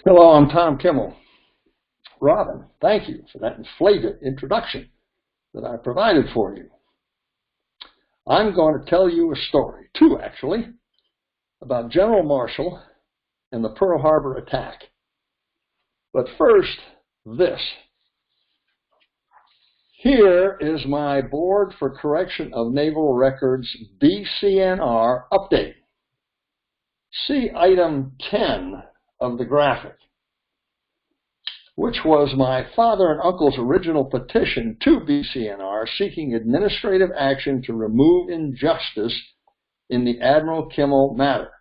Hello, I'm Tom Kimmel. Robin, thank you for that inflated introduction that I provided for you. I'm going to tell you a story, two actually, about General Marshall and the Pearl Harbor attack. But first, this. Here is my Board for Correction of Naval Records BCNR update. See item 10 of the graphic, which was my father and uncle's original petition to BCNR seeking administrative action to remove injustice in the Admiral Kimmel matter.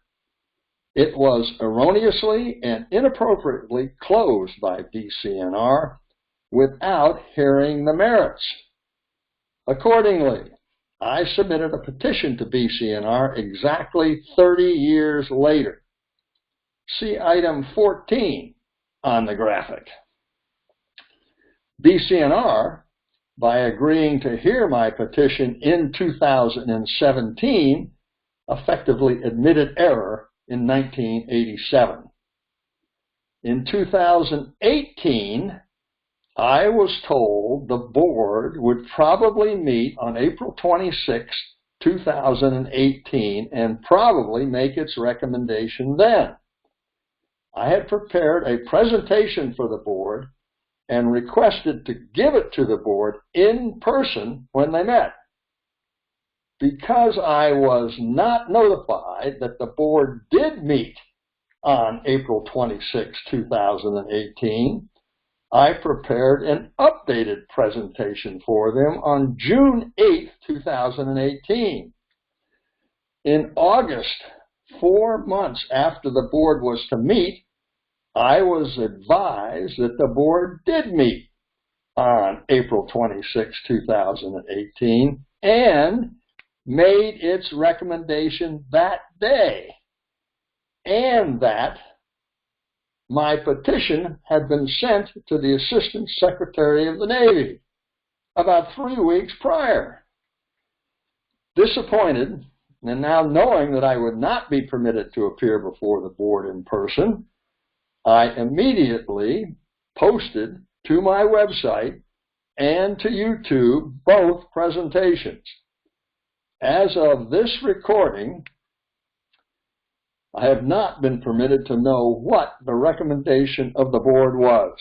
It was erroneously and inappropriately closed by BCNR without hearing the merits. Accordingly, I submitted a petition to BCNR exactly 30 years later. See item 14 on the graphic. BCNR, by agreeing to hear my petition in 2017, effectively admitted error in 1987. In 2018, I was told the board would probably meet on April 26, 2018, and probably make its recommendation then. I had prepared a presentation for the board and requested to give it to the board in person when they met. Because I was not notified that the board did meet on April 26, 2018, I prepared an updated presentation for them on June 8, 2018. In August, 4 months after the board was to meet, I was advised that the board did meet on April 26, 2018, and made its recommendation that day, and that my petition had been sent to the Assistant Secretary of the Navy about 3 weeks prior. Disappointed, and now knowing that I would not be permitted to appear before the board in person, I immediately posted to my website and to YouTube both presentations. As of this recording, I have not been permitted to know what the recommendation of the board was.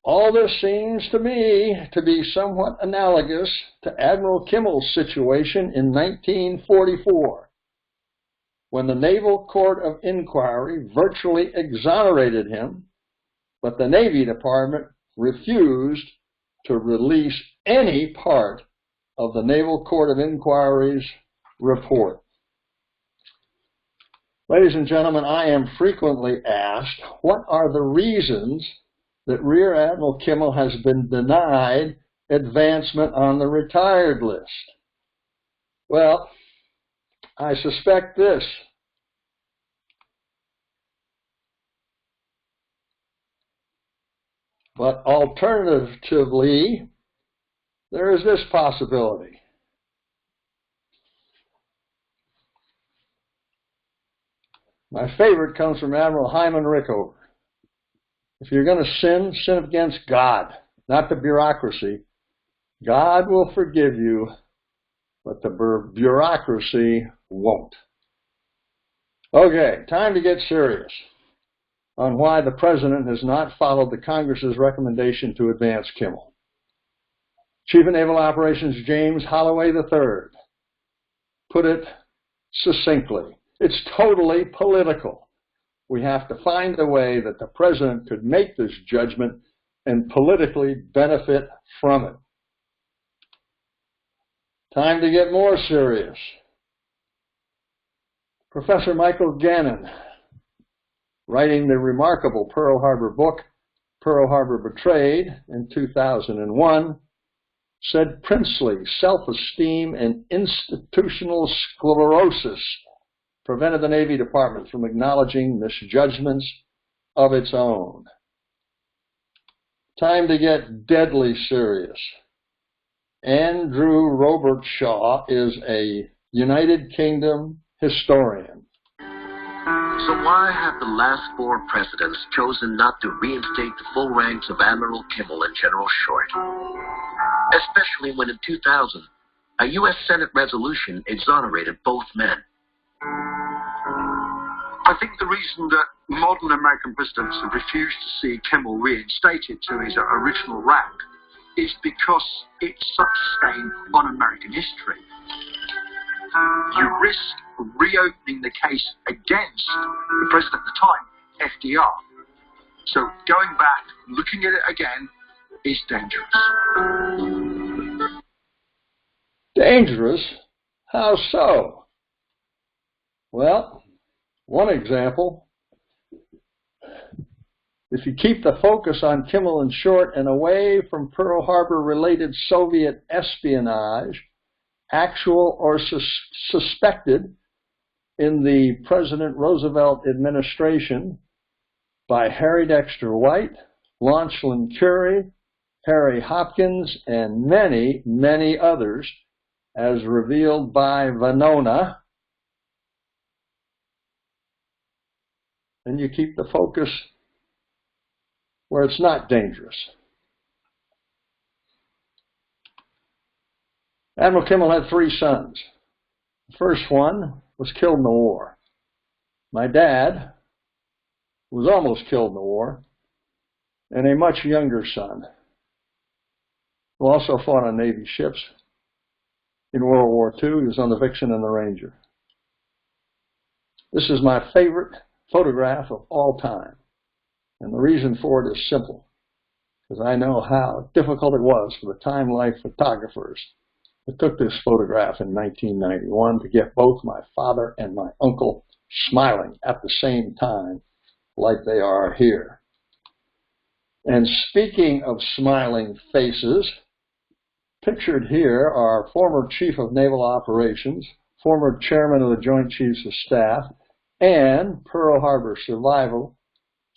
All this seems to me to be somewhat analogous to Admiral Kimmel's situation in 1944, when the Naval Court of Inquiry virtually exonerated him, but the Navy Department refused to release any part of the Naval Court of Inquiry's report. Ladies and gentlemen, I am frequently asked, what are the reasons that Rear Admiral Kimmel has been denied advancement on the retired list? Well, I suspect this. But alternatively, there is this possibility. My favorite comes from Admiral Hyman Rickover. If you're going to sin, sin against God, not the bureaucracy. God will forgive you, but the bureaucracy won't. Okay, time to get serious on why the President has not followed the Congress's recommendation to advance Kimmel. Chief of Naval Operations James Holloway III put it succinctly. It's totally political. We have to find a way that the President could make this judgment and politically benefit from it. Time to get more serious. Professor Michael Gannon, writing the remarkable Pearl Harbor book, Pearl Harbor Betrayed, in 2001, said princely self-esteem and institutional sclerosis prevented the Navy Department from acknowledging misjudgments of its own. Time to get deadly serious. Andrew Robertshaw is a United Kingdom historian. So why have the last four presidents chosen not to reinstate the full ranks of Admiral Kimmel and General Short? Especially when in 2000, a U.S. Senate resolution exonerated both men. I think the reason that modern American presidents have refused to see Kimmel reinstated to his original rank is because it's such a stain on American history. You risk reopening the case against the president at the time, FDR. So going back, looking at it again, is dangerous. Dangerous? How so? Well, one example, if you keep the focus on Kimmel and Short and away from Pearl Harbor-related Soviet espionage, actual or suspected in the President Roosevelt administration by Harry Dexter White, Launchlin Curie, Harry Hopkins, and many, many others, as revealed by Venona, and you keep the focus where it's not dangerous. Admiral Kimmel had 3 sons. The first one was killed in the war. My dad was almost killed in the war, and a much younger son who also fought on Navy ships in World War II. He was on the Vixen and the Ranger. This is my favorite photograph of all time, and the reason for it is simple, because I know how difficult it was for the Time Life photographers that took this photograph in 1991 to get both my father and my uncle smiling at the same time like they are here. And speaking of smiling faces, pictured here are former Chief of Naval Operations, former Chairman of the Joint Chiefs of Staff, and Pearl Harbor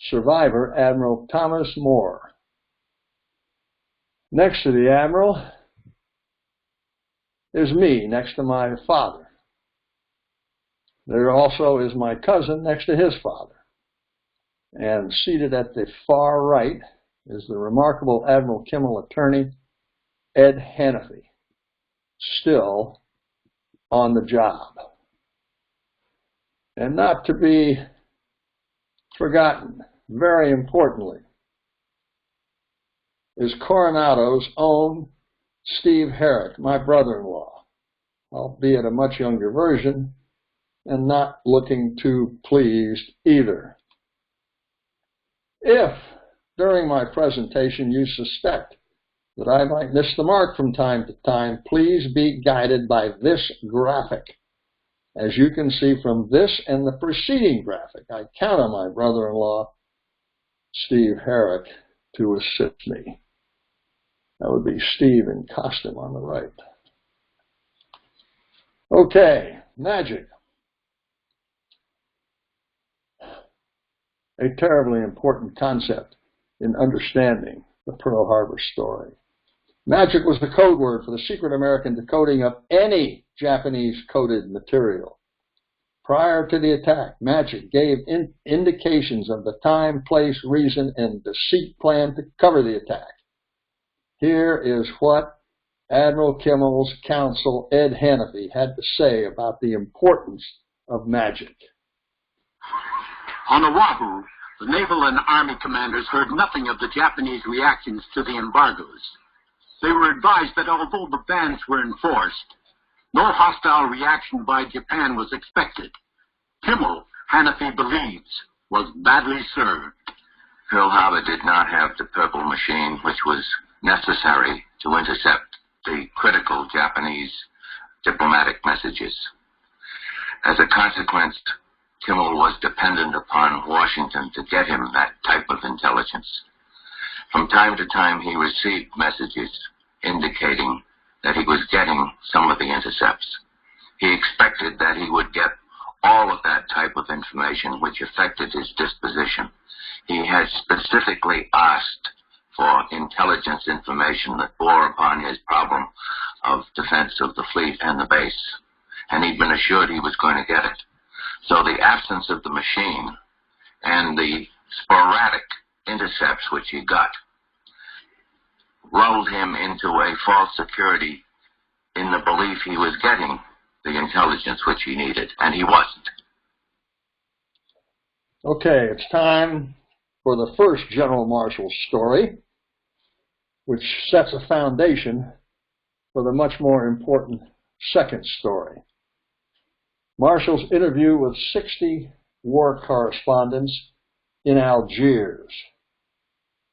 survivor Admiral Thomas Moore. Next to the Admiral is me, next to my father. There also is my cousin next to his father. And seated at the far right is the remarkable Admiral Kimmel attorney, Ed Hannafy, still on the job. And not to be forgotten, very importantly, is Coronado's own Steve Herrick, my brother-in-law, albeit a much younger version, and not looking too pleased either. If, during my presentation, you suspect that I might miss the mark from time to time, please be guided by this graphic. As you can see from this and the preceding graphic, I count on my brother-in-law, Steve Herrick, to assist me. That would be Steve in costume on the right. Okay, magic. A terribly important concept in understanding the Pearl Harbor story. Magic was the code word for the secret American decoding of any Japanese coded material. Prior to the attack, magic gave indications of the time, place, reason, and deceit plan to cover the attack. Here is what Admiral Kimmel's counsel, Ed Hannafy, had to say about the importance of magic. On Oahu, the naval and army commanders heard nothing of the Japanese reactions to the embargoes. They were advised that although the bans were enforced, no hostile reaction by Japan was expected. Kimmel, Hannafy believes, was badly served. Pearl Harbor did not have the purple machine which was necessary to intercept the critical Japanese diplomatic messages. As a consequence, Kimmel was dependent upon Washington to get him that type of intelligence. From time to time, he received messages indicating that he was getting some of the intercepts. He expected that he would get all of that type of information which affected his disposition. He had specifically asked for intelligence information that bore upon his problem of defense of the fleet and the base, and he'd been assured he was going to get it. So the absence of the machine and the sporadic intercepts which he got lulled him into a false security in the belief he was getting the intelligence which he needed, and he wasn't. Okay, it's time for the first General Marshall story, which sets a foundation for the much more important second story. Marshall's interview with 60 war correspondents in Algiers,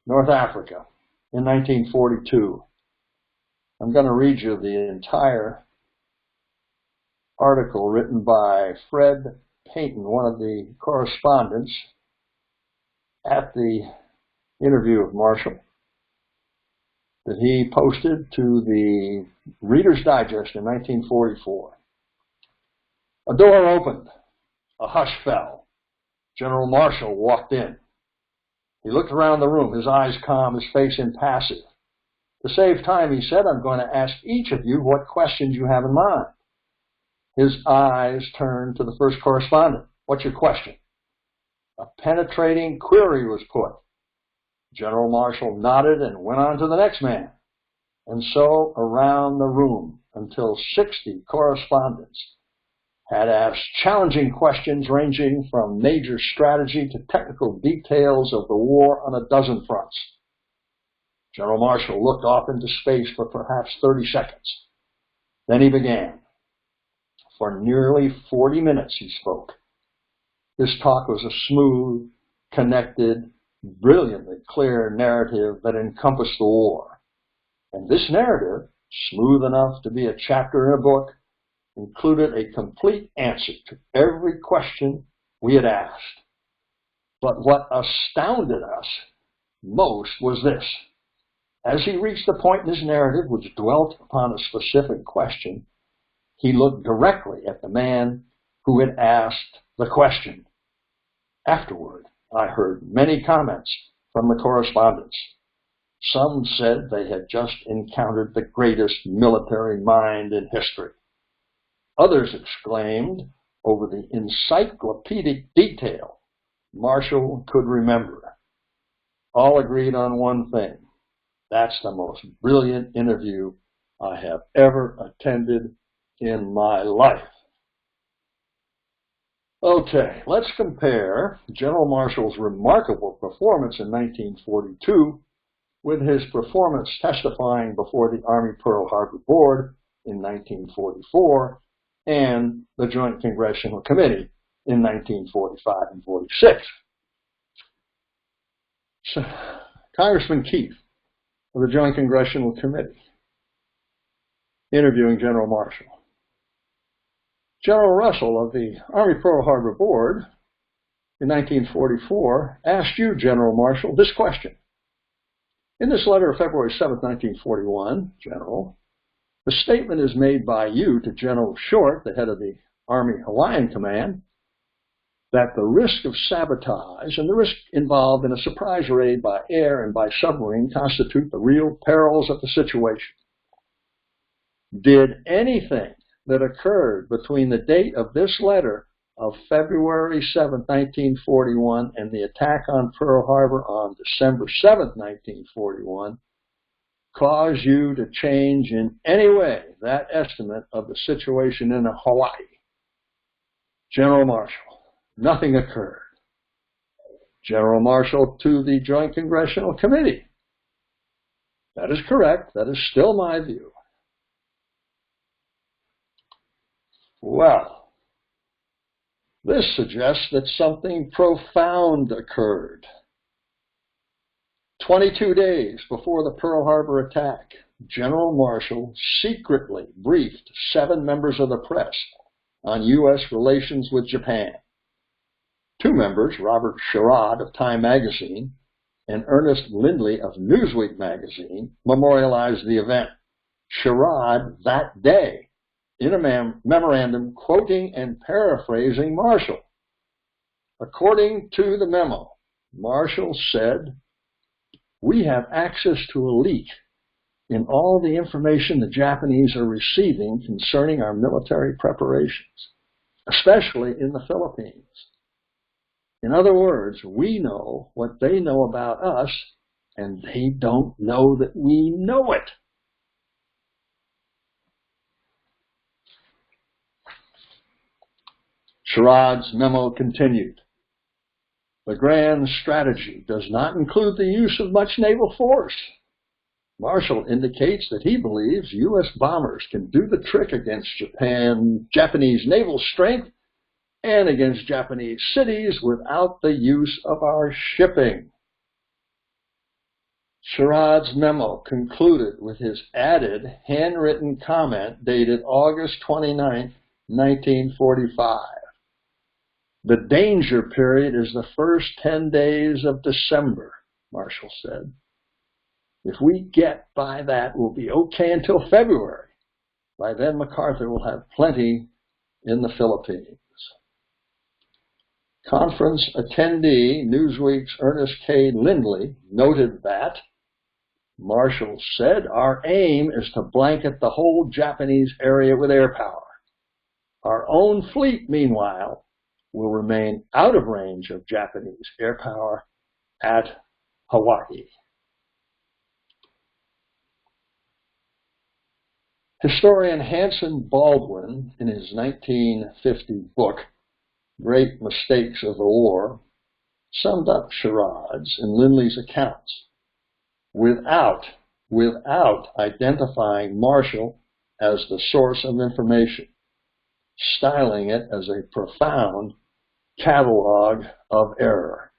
North Africa, in 1942. I'm going to read you the entire article written by Fred Payton, one of the correspondents at the interview of Marshall, that he posted to the Reader's Digest in 1944. A door opened. A hush fell. General Marshall walked in. He looked around the room, his eyes calm, his face impassive. To save time, he said, I'm going to ask each of you what questions you have in mind. His eyes turned to the first correspondent. What's your question? A penetrating query was put. General Marshall nodded and went on to the next man. And so around the room until 60 correspondents had asked challenging questions ranging from major strategy to technical details of the war on a dozen fronts. General Marshall looked off into space for perhaps 30 seconds. Then he began. For nearly 40 minutes he spoke. His talk was a smooth, connected, brilliantly clear narrative that encompassed the war. And this narrative, smooth enough to be a chapter in a book, included a complete answer to every question we had asked. But what astounded us most was this. As he reached the point in his narrative which dwelt upon a specific question, he looked directly at the man who had asked the question. Afterward, I heard many comments from the correspondents. Some said they had just encountered the greatest military mind in history. Others exclaimed over the encyclopedic detail Marshall could remember. All agreed on one thing. That's the most brilliant interview I have ever attended in my life. Okay, let's compare General Marshall's remarkable performance in 1942 with his performance testifying before the Army Pearl Harbor Board in 1944 and the Joint Congressional Committee in 1945 and 46. So, Congressman Keith of the Joint Congressional Committee interviewing General Marshall. General Russell of the Army Pearl Harbor Board in 1944 asked you, General Marshall, this question. In this letter of February 7, 1941, General, the statement is made by you to General Short, the head of the Army Hawaiian Command, that the risk of sabotage and the risk involved in a surprise raid by air and by submarine constitute the real perils of the situation. Did anything that occurred between the date of this letter of February 7, 1941 and the attack on Pearl Harbor on December 7, 1941 cause you to change in any way that estimate of the situation in Hawaii? General Marshall, nothing occurred. General Marshall to the Joint Congressional Committee. That is correct. That is still my view. Well, this suggests that something profound occurred. 22 days before the Pearl Harbor attack, General Marshall secretly briefed 7 members of the press on U.S. relations with Japan. 2 members, Robert Sherrod of Time magazine and Ernest Lindley of Newsweek magazine, memorialized the event. Sherrod that day in a memorandum quoting and paraphrasing Marshall. According to the memo, Marshall said, "We have access to a leak in all the information the Japanese are receiving concerning our military preparations. especially in the Philippines. In other words, we know what they know about us, and they don't know that we know it. Sherrod's memo continued. The grand strategy does not include the use of much naval force. Marshall indicates that he believes U.S. bombers can do the trick against Japanese naval strength and against Japanese cities without the use of our shipping. Sherrod's memo concluded with his added handwritten comment dated August 29, 1945. The danger period is the first 10 days of December, Marshall said. If we get by that, we'll be okay until February. By then, MacArthur will have plenty in the Philippines. Conference attendee Newsweek's Ernest K. Lindley noted that, Marshall said, our aim is to blanket the whole Japanese area with air power. Our own fleet, meanwhile, will remain out of range of Japanese air power at Hawaii. Historian Hanson Baldwin, in his 1950 book, Great Mistakes of the War, summed up Sherrod's and Lindley's accounts without identifying Marshall as the source of information, styling it as a profound catalog of error,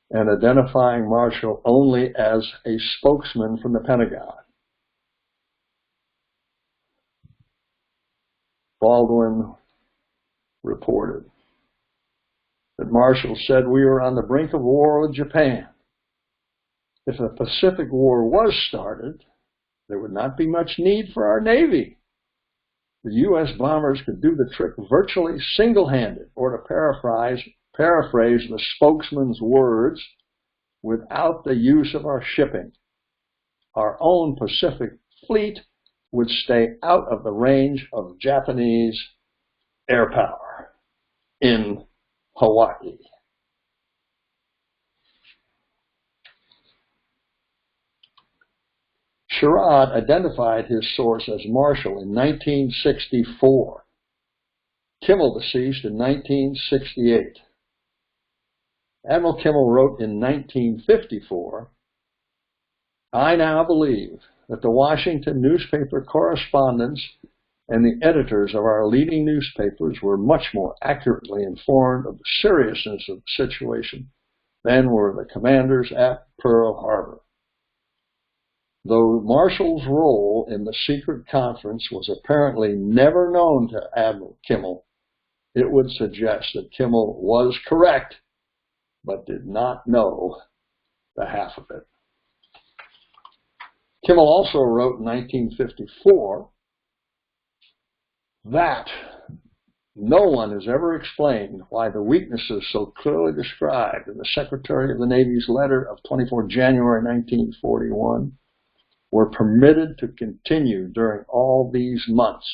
and identifying Marshall only as a spokesman from the Pentagon. Baldwin reported that Marshall said we were on the brink of war with Japan. If the Pacific War was started, there would not be much need for our Navy. The U.S. bombers could do the trick virtually single-handed, or to paraphrase the spokesman's words, without the use of our shipping. Our own Pacific fleet would stay out of the range of Japanese air power in Hawaii. Sherrod identified his source as Marshall in 1964. Kimmel deceased in 1968. Admiral Kimmel wrote in 1954, I now believe that the Washington newspaper correspondents and the editors of our leading newspapers were much more accurately informed of the seriousness of the situation than were the commanders at Pearl Harbor. Though Marshall's role in the secret conference was apparently never known to Admiral Kimmel, it would suggest that Kimmel was correct, but did not know the half of it. Kimmel also wrote in 1954 that no one has ever explained why the weaknesses so clearly described in the Secretary of the Navy's letter of 24 January 1941 were permitted to continue during all these months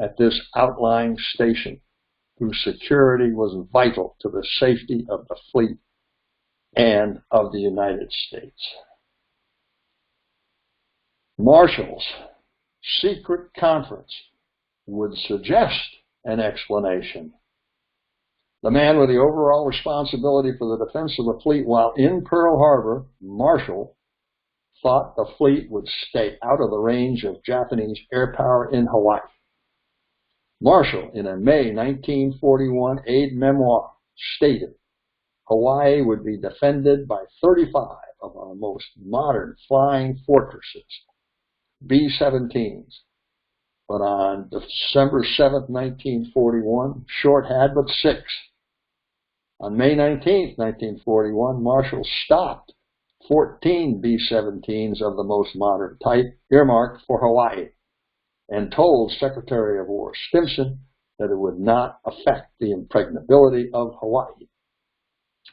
at this outlying station, whose security was vital to the safety of the fleet and of the United States. Marshall's secret conference would suggest an explanation. The man with the overall responsibility for the defense of the fleet while in Pearl Harbor, Marshall, thought the fleet would stay out of the range of Japanese air power in Hawaii. Marshall, in a May 1941 aide-memoire, stated Hawaii would be defended by 35 of our most modern flying fortresses, B-17s. But on December 7, 1941, Short had but 6. On May 19, 1941, Marshall stopped 14 B-17s of the most modern type earmarked for Hawaii and told Secretary of War Stimson that it would not affect the impregnability of Hawaii.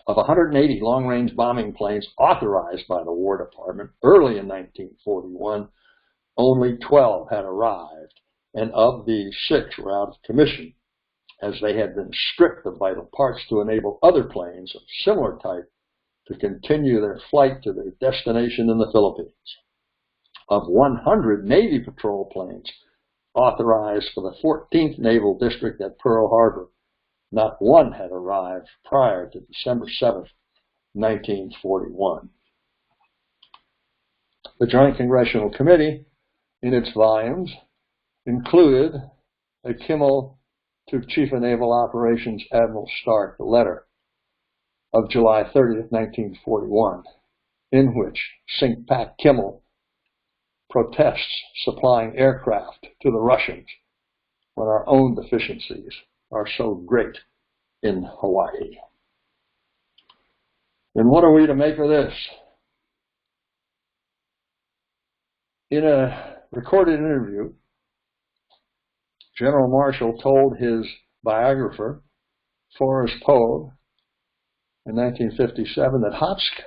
Of 180 long-range bombing planes authorized by the War Department early in 1941, only 12 had arrived, and of these 6 were out of commission as they had been stripped of vital parts to enable other planes of similar type to continue their flight to their destination in the Philippines. Of 100 Navy patrol planes authorized for the 14th Naval District at Pearl Harbor, not one had arrived prior to December 7, 1941. The Joint Congressional Committee, in its volumes, included a Kimmel to Chief of Naval Operations Admiral Stark letter of July 30, 1941, in which Sink-Pack Kimmel protests supplying aircraft to the Russians when our own deficiencies are so great in Hawaii. And what are we to make of this? In a recorded interview, General Marshall told his biographer, Forrest Poe, in 1957, that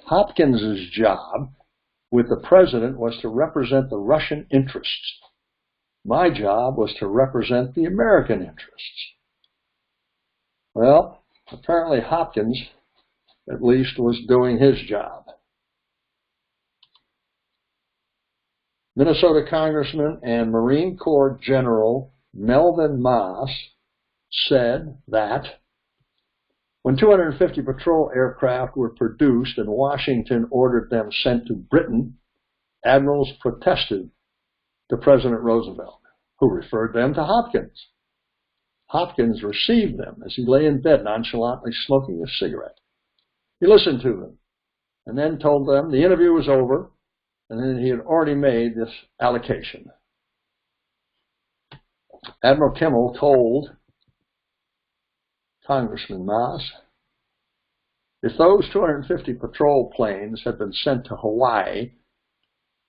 Hopkins' job with the president was to represent the Russian interests. My job was to represent the American interests. Well, apparently Hopkins, at least, was doing his job. Minnesota Congressman and Marine Corps General Melvin Moss said that when 250 patrol aircraft were produced and Washington ordered them sent to Britain, admirals protested to President Roosevelt, who referred them to Hopkins. Hopkins received them as he lay in bed nonchalantly smoking a cigarette. He listened to them and then told them the interview was over and then he had already made this allocation. Admiral Kimmel told Congressman Moss, if those 250 patrol planes had been sent to Hawaii,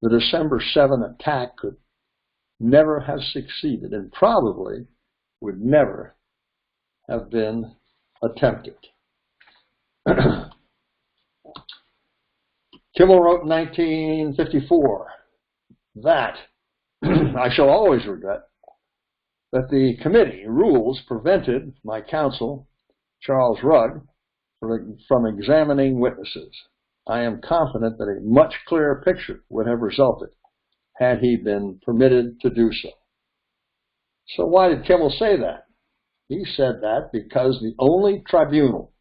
the December 7 attack could never have succeeded and probably would never have been attempted. Kimmel wrote in 1954 that, I shall always regret, that the committee rules prevented my counsel, Charles Rugg, from examining witnesses. I am confident that a much clearer picture would have resulted had he been permitted to do so. So why did Kimmel say that? He said that because the only tribunal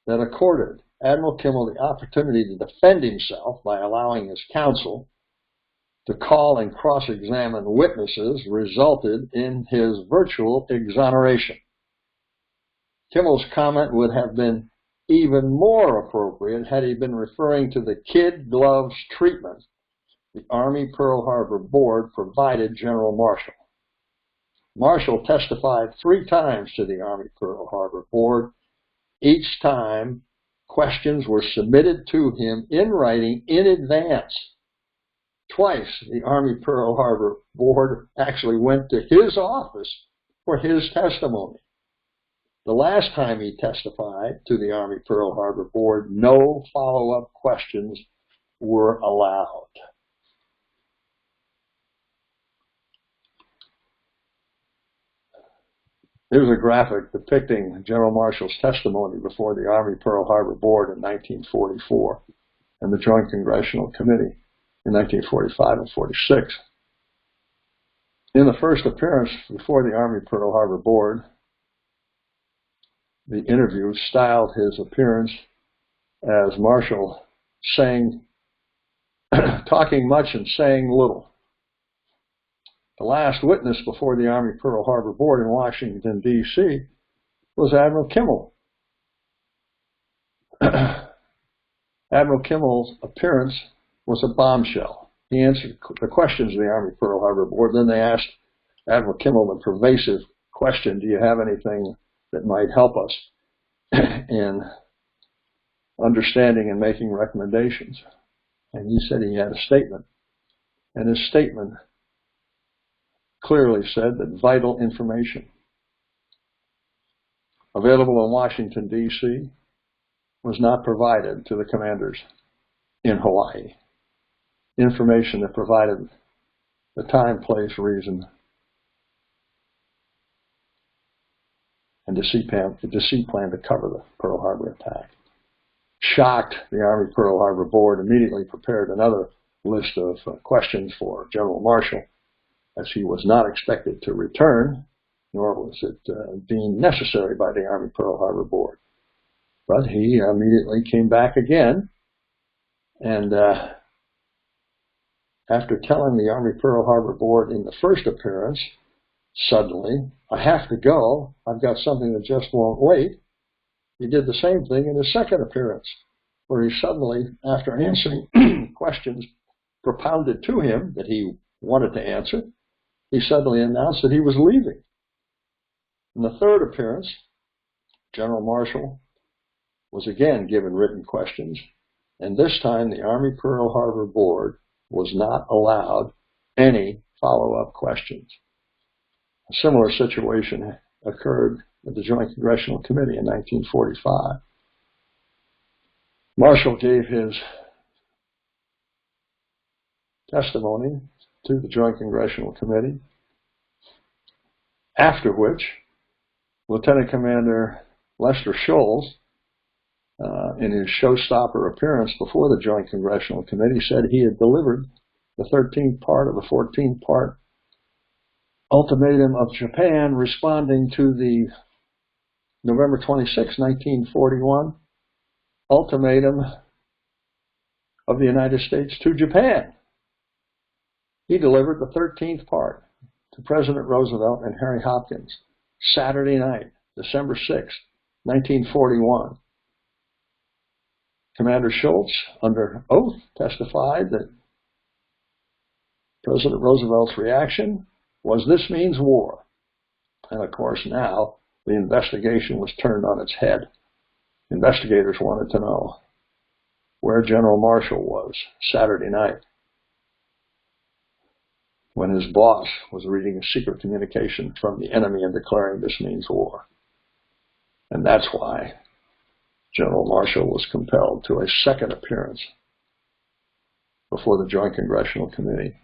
that accorded Admiral Kimmel the opportunity to defend himself by allowing his counsel to call and cross-examine witnesses resulted in his virtual exoneration. Kimmel's comment would have been even more appropriate had he been referring to the kid gloves treatment the Army Pearl Harbor Board provided General Marshall. Marshall testified 3 times to the Army Pearl Harbor Board. Each time, questions were submitted to him in writing in advance. Twice, the Army Pearl Harbor Board actually went to his office for his testimony. The last time he testified to the Army Pearl Harbor Board, no follow-up questions were allowed. Here's a graphic depicting General Marshall's testimony before the Army Pearl Harbor Board in 1944 and the Joint Congressional Committee in 1945 and 46. In the first appearance before the Army Pearl Harbor Board, the interview styled his appearance as Marshall saying, talking much and saying little. The last witness before the Army Pearl Harbor Board in Washington, D.C. was Admiral Kimmel. Admiral Kimmel's appearance was a bombshell. He answered the questions of the Army Pearl Harbor Board. Then they asked Admiral Kimmel the pervasive question, do you have anything that might help us in understanding and making recommendations? And he said he had a statement. And his statement clearly said that vital information available in Washington, D.C. was not provided to the commanders in Hawaii. Information that provided the time, place, reason and the sea plan to cover the Pearl Harbor attack. Shocked, the Army Pearl Harbor Board immediately prepared another list of questions for General Marshall, as he was not expected to return, nor was it deemed necessary by the Army Pearl Harbor Board. But he immediately came back again, and after telling the Army Pearl Harbor Board in the first appearance, suddenly, I have to go, I've got something that just won't wait, he did the same thing in his second appearance, where he suddenly, after answering questions propounded to him that he wanted to answer, he suddenly announced that he was leaving. In the third appearance, General Marshall was again given written questions, and this time the Army Pearl Harbor Board was not allowed any follow-up questions. A similar situation occurred at the Joint Congressional Committee in 1945. Marshall gave his testimony to the Joint Congressional Committee, after which Lieutenant Commander Lester Shoals, in his showstopper appearance before the Joint Congressional Committee, said he had delivered the 13th part of the 14-part ultimatum of Japan, responding to the November 26, 1941 ultimatum of the United States to Japan. He delivered the 13th part to President Roosevelt and Harry Hopkins Saturday night, December 6, 1941. Commander Schultz, under oath, testified that President Roosevelt's reaction was, "This means war." And of course now the investigation was turned on its head. Investigators wanted to know where General Marshall was Saturday night when his boss was reading a secret communication from the enemy and declaring this means war. And that's why General Marshall was compelled to a second appearance before the Joint Congressional Committee,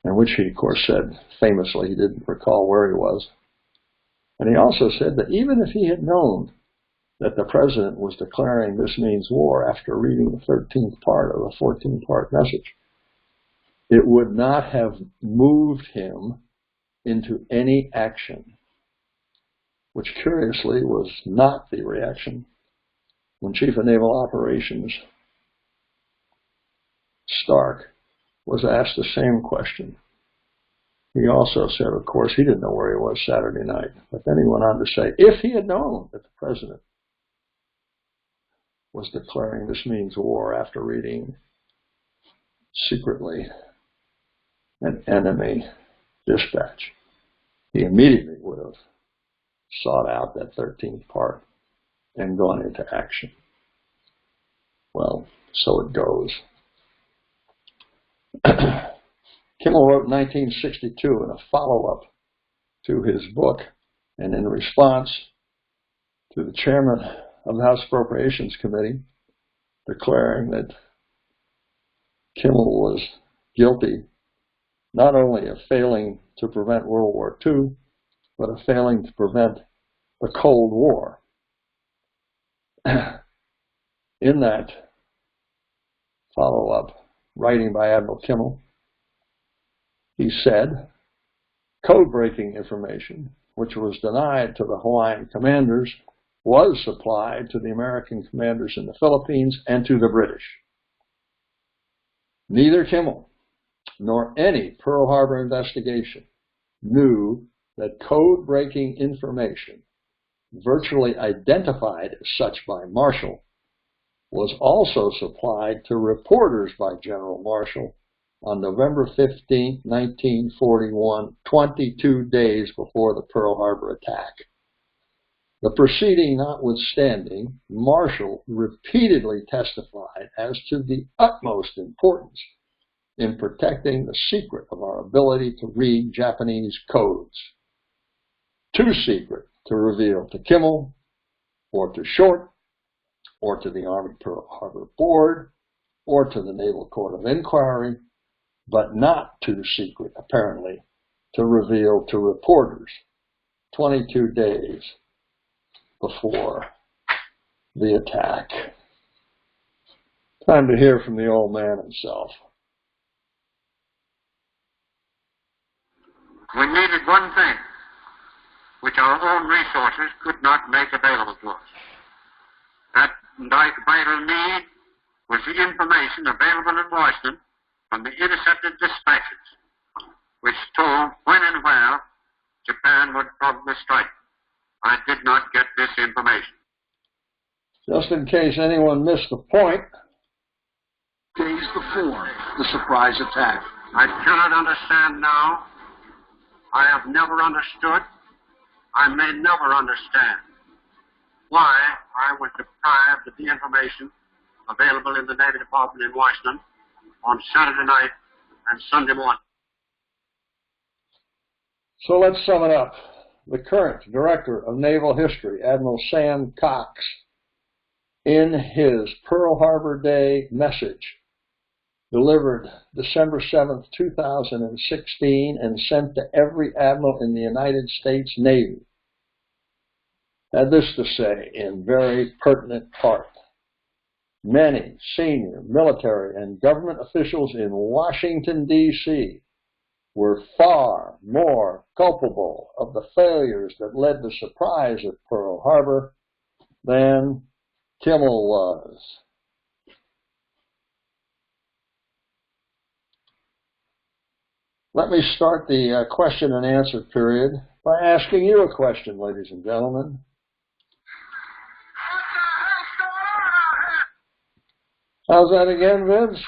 in which he, of course, said famously he didn't recall where he was. And he also said that even if he had known that the president was declaring this means war after reading the 13th part of a 14-part message, it would not have moved him into any action, which curiously was not the reaction when Chief of Naval Operations Stark was asked the same question. He also said, of course, he didn't know where he was Saturday night. But then he went on to say, if he had known that the president was declaring this means war after reading secretly an enemy dispatch, he immediately would have sought out that 13th part and gone into action. Well, so it goes. Kimmel wrote in 1962 in a follow-up to his book, and in response to the chairman of the House Appropriations Committee declaring that Kimmel was guilty not only of failing to prevent World War II, but of failing to prevent the Cold War. In that follow-up writing by Admiral Kimmel, he said, code-breaking information, which was denied to the Hawaiian commanders, was supplied to the American commanders in the Philippines and to the British. Neither Kimmel nor any Pearl Harbor investigation knew that code-breaking information, virtually identified as such by Marshall, was also supplied to reporters by General Marshall on November 15, 1941, 22 days before the Pearl Harbor attack. The proceeding notwithstanding, Marshall repeatedly testified as to the utmost importance in protecting the secret of our ability to read Japanese codes. Too secret to reveal to Kimmel, or to Short, or to the Army Pearl Harbor Board, or to the Naval Court of Inquiry, but not too secret, apparently, to reveal to reporters 22 days before the attack. Time to hear from the old man himself. We needed one thing, which our own resources could not make available to us. That vital need was the information available in Washington from the intercepted dispatches, which told when and where Japan would probably strike. I did not get this information. Just in case anyone missed the point. Days before the surprise attack. I cannot understand now. I have never understood. I may never understand why I was deprived of the information available in the Navy Department in Washington on Saturday night and Sunday morning. So let's sum it up. The current Director of Naval History, Admiral Sam Cox, in his Pearl Harbor Day message, delivered December 7th, 2016, and sent to every admiral in the United States Navy, had this to say in very pertinent part. Many senior military and government officials in Washington, D.C. were far more culpable of the failures that led to surprise at Pearl Harbor than Kimmel was. Let me start the question and answer period by asking you a question, ladies and gentlemen. How's that again, Vince?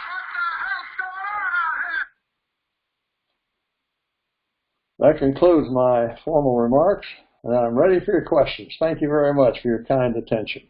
That concludes my formal remarks, and I'm ready for your questions. Thank you very much for your kind attention.